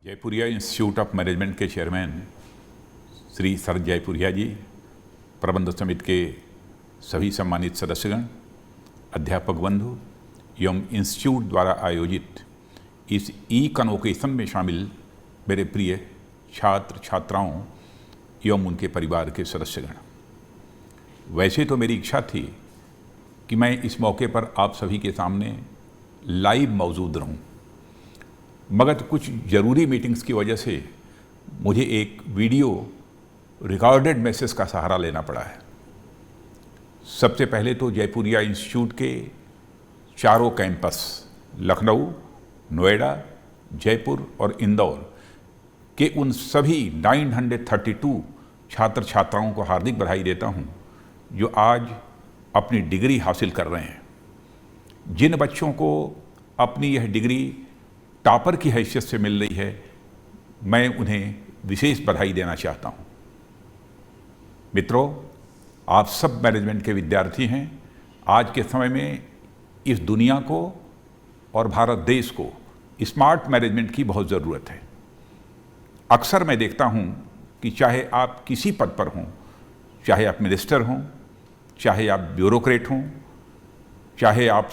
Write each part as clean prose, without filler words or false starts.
Jaipuria institute of management के chairman Shri Sharad Jaipuria जी, प्रबंध समिति के सभी सम्मानित सदस्यगण, अध्यापक बंधु एवं इंस्टीट्यूट द्वारा आयोजित इस ई कन्वोकेशन में शामिल मेरे प्रिय छात्र छात्राओं एवं उनके परिवार के सदस्यगण, वैसे तो मेरी इच्छा थी कि मैं इस मौके पर आप सभी के सामने लाइव मौजूद रहूं, मगर कुछ ज़रूरी मीटिंग्स की वजह से मुझे एक वीडियो रिकॉर्डेड मैसेज का सहारा लेना पड़ा है। सबसे पहले तो जयपुरिया इंस्टीट्यूट के चारों कैंपस लखनऊ, नोएडा, जयपुर और इंदौर के उन सभी 932 छात्र छात्राओं को हार्दिक बधाई देता हूं जो आज अपनी डिग्री हासिल कर रहे हैं। जिन बच्चों को अपनी यह डिग्री टॉपर की हैसियत से मिल रही है, मैं उन्हें विशेष बधाई देना चाहता हूं। मित्रों, आप सब मैनेजमेंट के विद्यार्थी हैं। आज के समय में इस दुनिया को और भारत देश को स्मार्ट मैनेजमेंट की बहुत ज़रूरत है। अक्सर मैं देखता हूं कि चाहे आप किसी पद पर हों, चाहे आप मिनिस्टर हों, चाहे आप ब्यूरोक्रेट हों, चाहे आप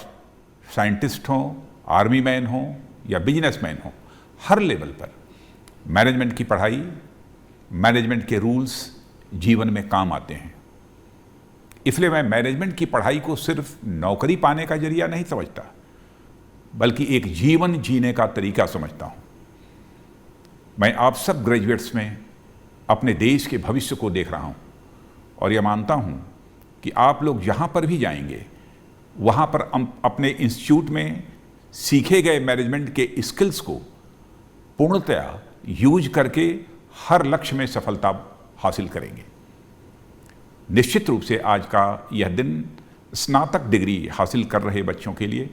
साइंटिस्ट हों, आर्मी मैन हों या बिजनेसमैन हों, हर लेवल पर मैनेजमेंट की पढ़ाई, मैनेजमेंट के रूल्स जीवन में काम आते हैं। इसलिए मैं मैनेजमेंट की पढ़ाई को सिर्फ नौकरी पाने का जरिया नहीं समझता, बल्कि एक जीवन जीने का तरीका समझता हूं। मैं आप सब ग्रेजुएट्स में अपने देश के भविष्य को देख रहा हूं और यह मानता हूं कि आप लोग जहां पर भी जाएंगे, वहां पर अपने इंस्टीट्यूट में सीखे गए मैनेजमेंट के स्किल्स को पूर्णतया यूज करके हर लक्ष्य में सफलता हासिल करेंगे। निश्चित रूप से आज का यह दिन स्नातक डिग्री हासिल कर रहे बच्चों के लिए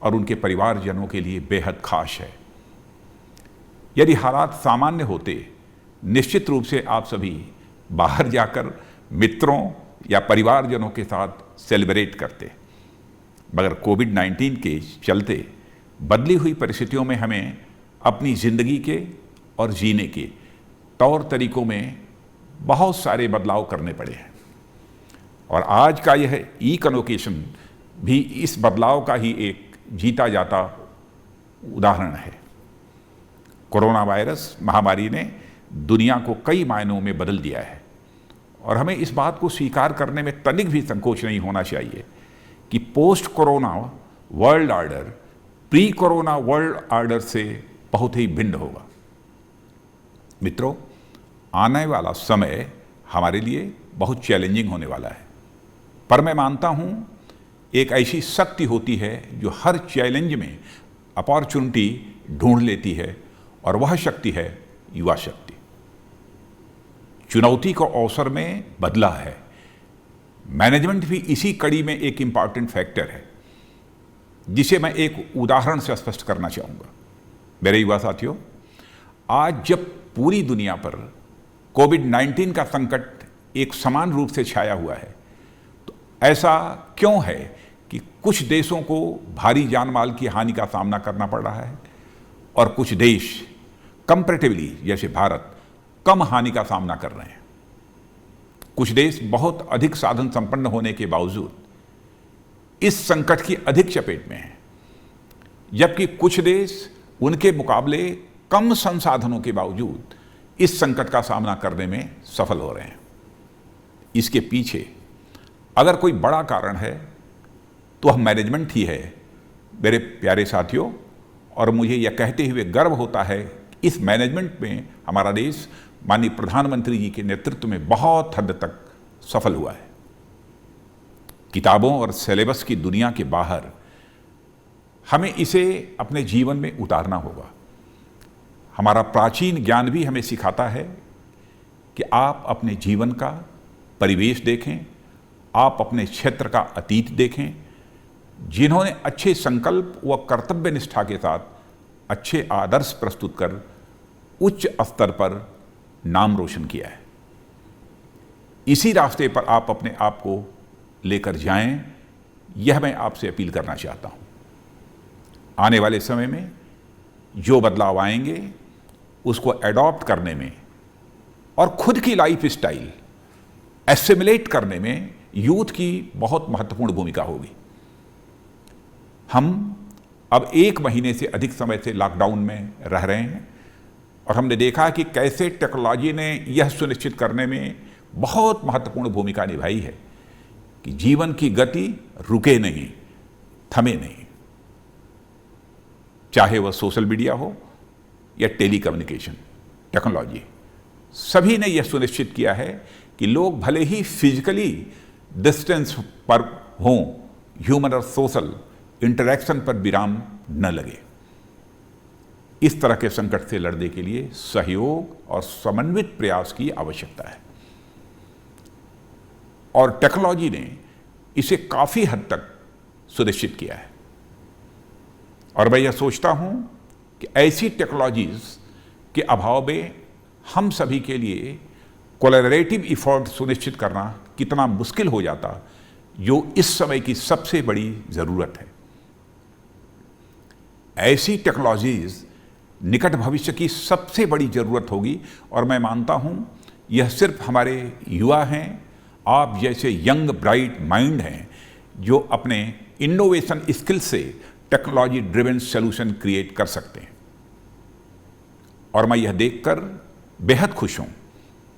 और उनके परिवारजनों के लिए बेहद खास है। यदि हालात सामान्य होते, निश्चित रूप से आप सभी बाहर जाकर मित्रों या परिवारजनों के साथ सेलिब्रेट करते, मगर कोविड-19 के चलते बदली हुई परिस्थितियों में हमें अपनी ज़िंदगी के और जीने के तौर तरीकों में बहुत सारे बदलाव करने पड़े हैं और आज का यह ई कन्वोकेशन भी इस बदलाव का ही एक जीता जाता उदाहरण है। कोरोना वायरस महामारी ने दुनिया को कई मायनों में बदल दिया है और हमें इस बात को स्वीकार करने में तनिक भी संकोच नहीं होना चाहिए कि post corona world order pre corona world order से बहुत ही भिन्न होगा। मित्रों, आने वाला समय हमारे लिए बहुत चैलेंजिंग होने वाला है, पर मैं मानता हूं एक ऐसी शक्ति होती है जो हर चैलेंज में अपॉर्चुनिटी ढूंढ लेती है और वह शक्ति है युवा शक्ति। चुनौती को अवसर में बदला है। मैनेजमेंट भी इसी कड़ी में एक इंपॉर्टेंट फैक्टर है, जिसे मैं एक उदाहरण से स्पष्ट करना चाहूँगा। मेरे युवा साथियों, आज जब पूरी दुनिया पर कोविड-19 का संकट एक समान रूप से छाया हुआ है, तो ऐसा क्यों है कि कुछ देशों को भारी जान माल की हानि का सामना करना पड़ रहा है और कुछ देश कंपैरेटिवली, जैसे भारत, कम हानि का सामना कर रहे हैं। कुछ देश बहुत अधिक साधन संपन्न होने के बावजूद इस संकट की अधिक चपेट में हैं, जबकि कुछ देश उनके मुकाबले कम संसाधनों के बावजूद इस संकट का सामना करने में सफल हो रहे हैं। इसके पीछे अगर कोई बड़ा कारण है तो वह मैनेजमेंट ही है, मेरे प्यारे साथियों। और मुझे यह कहते हुए गर्व होता है कि इस मैनेजमेंट में हमारा देश माननीय प्रधानमंत्री जी के नेतृत्व में बहुत हद तक सफल हुआ है। किताबों और सिलेबस की दुनिया के बाहर हमें इसे अपने जीवन में उतारना होगा। हमारा प्राचीन ज्ञान भी हमें सिखाता है कि आप अपने जीवन का परिवेश देखें, आप अपने क्षेत्र का अतीत देखें। जिन्होंने अच्छे संकल्प व कर्तव्य निष्ठा के साथ अच्छे आदर्श प्रस्तुत कर उच्च स्तर पर नाम रोशन किया है, इसी रास्ते पर आप अपने आप को लेकर जाएं, यह मैं आपसे अपील करना चाहता हूं। आने वाले समय में जो बदलाव आएंगे उसको एडॉप्ट करने में और खुद की लाइफ स्टाइल एसिमिलेट करने में यूथ की बहुत महत्वपूर्ण भूमिका होगी। हम अब 1 महीने से अधिक समय से लॉकडाउन में रह रहे हैं और हमने देखा कि कैसे टेक्नोलॉजी ने यह सुनिश्चित करने में बहुत महत्वपूर्ण भूमिका निभाई है कि जीवन की गति रुके नहीं, थमे नहीं, चाहे वह सोशल मीडिया हो या टेलीकम्युनिकेशन टेक्नोलॉजी। सभी ने यह सुनिश्चित किया है कि लोग भले ही फिजिकली डिस्टेंस पर हों, ह्यूमन और सोशल इंटरैक्शन पर विराम न लगे। इस तरह के संकट से लड़ने के लिए सहयोग और समन्वित प्रयास की आवश्यकता है और टेक्नोलॉजी ने इसे काफी हद तक सुनिश्चित किया है। और मैं यह सोचता हूं कि ऐसी टेक्नोलॉजीज के अभाव में हम सभी के लिए कोलैबोरेटिव एफर्ट सुनिश्चित करना कितना मुश्किल हो जाता, जो इस समय की सबसे बड़ी जरूरत है। ऐसी टेक्नोलॉजीज निकट भविष्य की सबसे बड़ी जरूरत होगी और मैं मानता हूं यह सिर्फ हमारे युवा हैं, आप जैसे यंग ब्राइट माइंड हैं जो अपने इनोवेशन स्किल से टेक्नोलॉजी ड्रिवन सॉल्यूशन क्रिएट कर सकते हैं। और मैं यह देखकर बेहद खुश हूं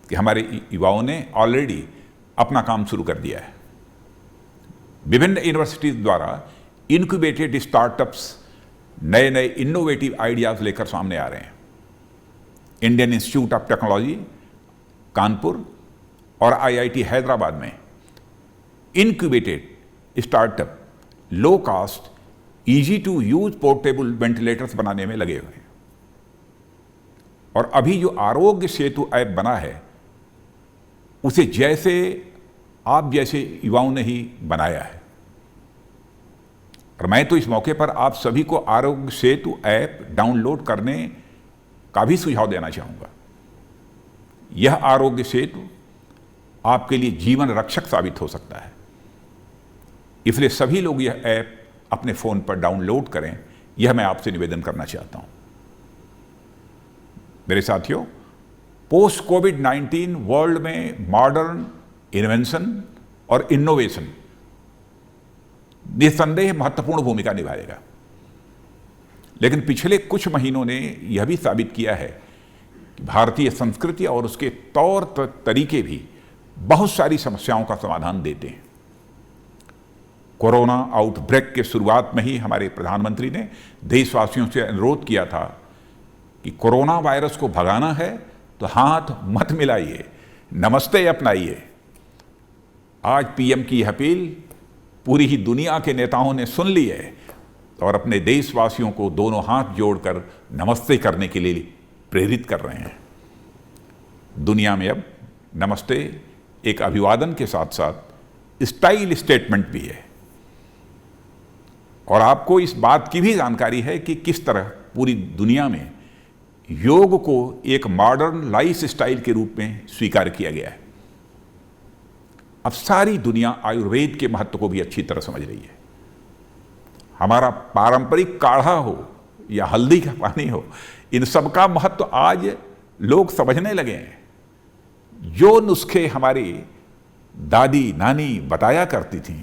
कि हमारे युवाओं ने ऑलरेडी अपना काम शुरू कर दिया है। विभिन्न यूनिवर्सिटीज द्वारा इनक्यूबेटेड स्टार्टअप्स नए नए इनोवेटिव आइडियाज लेकर सामने आ रहे हैं। Indian Institute of Technology Kanpur और आईआईटी हैदराबाद में incubated startup low cost easy to use portable ventilators बनाने में लगे हुए हैं। और अभी जो आरोग्य सेतु ऐप बना है उसे जैसे आप जैसे युवाओं ने ही बनाया है। और मैं तो इस मौके पर आप सभी को आरोग्य सेतु ऐप डाउनलोड करने का भी सुझाव देना चाहूंगा। यह आरोग्य सेतु आपके लिए जीवन रक्षक साबित हो सकता है, इसलिए सभी लोग यह ऐप अपने फोन पर डाउनलोड करें, यह मैं आपसे निवेदन करना चाहता हूं। मेरे साथियों, पोस्ट कोविड-19 वर्ल्ड में मॉडर्न इन्वेंशन और इनोवेशन निसंदेह महत्वपूर्ण भूमिका निभाएगा। लेकिन पिछले कुछ महीनों ने यह भी साबित किया है कि भारतीय संस्कृति और उसके तौर तरीके भी बहुत सारी समस्याओं का समाधान देते हैं। कोरोना आउटब्रेक के शुरुआत में ही हमारे प्रधानमंत्री ने देशवासियों से अनुरोध किया था कि कोरोना वायरस को भगाना है तो हाथ मत मिलाइए, नमस्ते अपनाइए। आज पीएम की यह अपील पूरी ही दुनिया के नेताओं ने सुन ली है और अपने देशवासियों को दोनों हाथ जोड़कर नमस्ते करने के लिए प्रेरित कर रहे हैं। दुनिया में अब नमस्ते एक अभिवादन के साथ साथ स्टाइल स्टेटमेंट भी है। और आपको इस बात की भी जानकारी है कि किस तरह पूरी दुनिया में योग को एक मॉडर्न लाइफ स्टाइल के रूप में स्वीकार किया गया है। अब सारी दुनिया आयुर्वेद के महत्व को भी अच्छी तरह समझ रही है। हमारा पारंपरिक काढ़ा हो या हल्दी का पानी हो, इन सब का महत्व आज लोग समझने लगे हैं। जो नुस्खे हमारी दादी नानी बताया करती थी,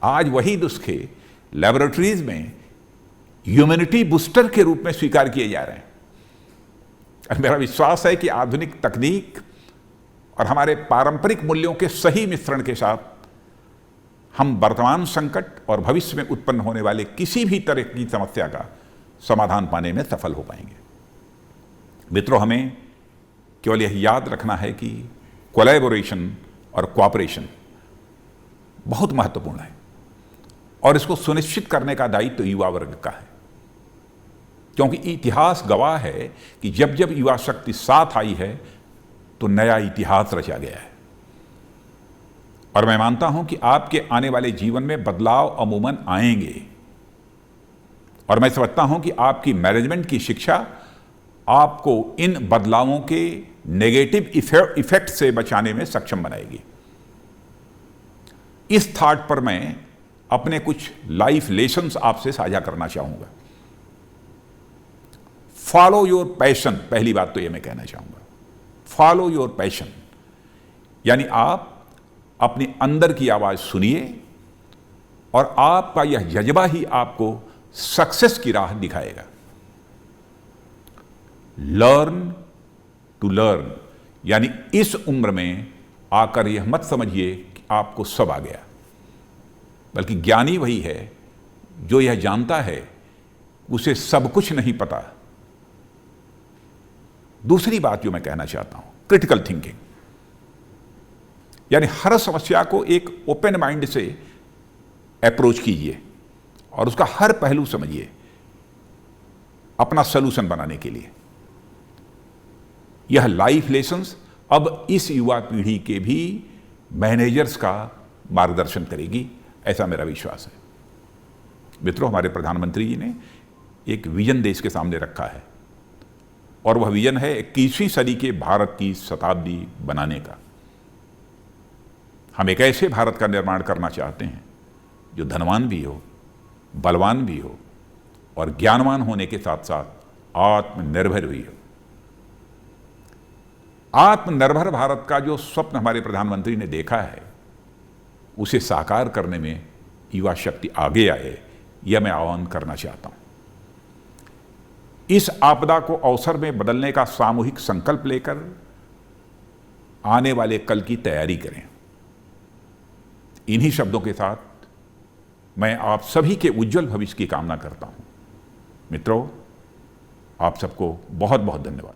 आज वही नुस्खे लैबोरेटरीज में ह्यूमैनिटी बूस्टर के रूप में स्वीकार किए जा रहे हैं। और मेरा विश्वास है कि आधुनिक तकनीक और हमारे पारंपरिक मूल्यों के सही मिश्रण के साथ हम वर्तमान संकट और भविष्य में उत्पन्न होने वाले किसी भी तरह की समस्या का समाधान पाने में सफल हो पाएंगे। मित्रों, हमें केवल यह याद रखना है कि कोलैबोरेशन और कोऑपरेशन बहुत महत्वपूर्ण है और इसको सुनिश्चित करने का दायित्व तो युवा वर्ग का है, क्योंकि इतिहास गवाह है कि जब जब युवा शक्ति साथ आई है तो नया इतिहास रचा गया है। और मैं मानता हूं कि आपके आने वाले जीवन में बदलाव अमूमन आएंगे और मैं समझता हूं कि आपकी मैनेजमेंट की शिक्षा आपको इन बदलावों के नेगेटिव इफेक्ट से बचाने में सक्षम बनाएगी। इस थॉट पर मैं अपने कुछ लाइफ लेसन्स आपसे साझा करना चाहूंगा। फॉलो योर पैशन, पहली बात तो ये मैं कहना चाहूंगा, फॉलो योर पैशन, यानी आप अपने अंदर की आवाज सुनिए और आपका यह जज्बा ही आपको सक्सेस की राह दिखाएगा। लर्न टू लर्न, यानी इस उम्र में आकर यह मत समझिए कि आपको सब आ गया, बल्कि ज्ञानी वही है जो यह जानता है उसे सब कुछ नहीं पता। दूसरी बात जो मैं कहना चाहता हूं, क्रिटिकल थिंकिंग, यानी हर समस्या को एक ओपन माइंड से अप्रोच कीजिए और उसका हर पहलू समझिए अपना सलूशन बनाने के लिए। यह लाइफ लेसन्स अब इस युवा पीढ़ी के भी मैनेजर्स का मार्गदर्शन करेगी, ऐसा मेरा विश्वास है। मित्रों, हमारे प्रधानमंत्री जी ने एक विजन देश के सामने रखा है और वह विजन है 21वीं सदी के भारत की शताब्दी बनाने का। हम एक ऐसे भारत का निर्माण करना चाहते हैं जो धनवान भी हो, बलवान भी हो और ज्ञानवान होने के साथ साथ आत्मनिर्भर भी हो। आत्मनिर्भर भारत का जो स्वप्न हमारे प्रधानमंत्री ने देखा है, उसे साकार करने में युवा शक्ति आगे आए, यह मैं आह्वान करना चाहता हूं। इस आपदा को अवसर में बदलने का सामूहिक संकल्प लेकर आने वाले कल की तैयारी करें। इन्हीं शब्दों के साथ मैं आप सभी के उज्जवल भविष्य की कामना करता हूं। मित्रों, आप सबको बहुत बहुत धन्यवाद।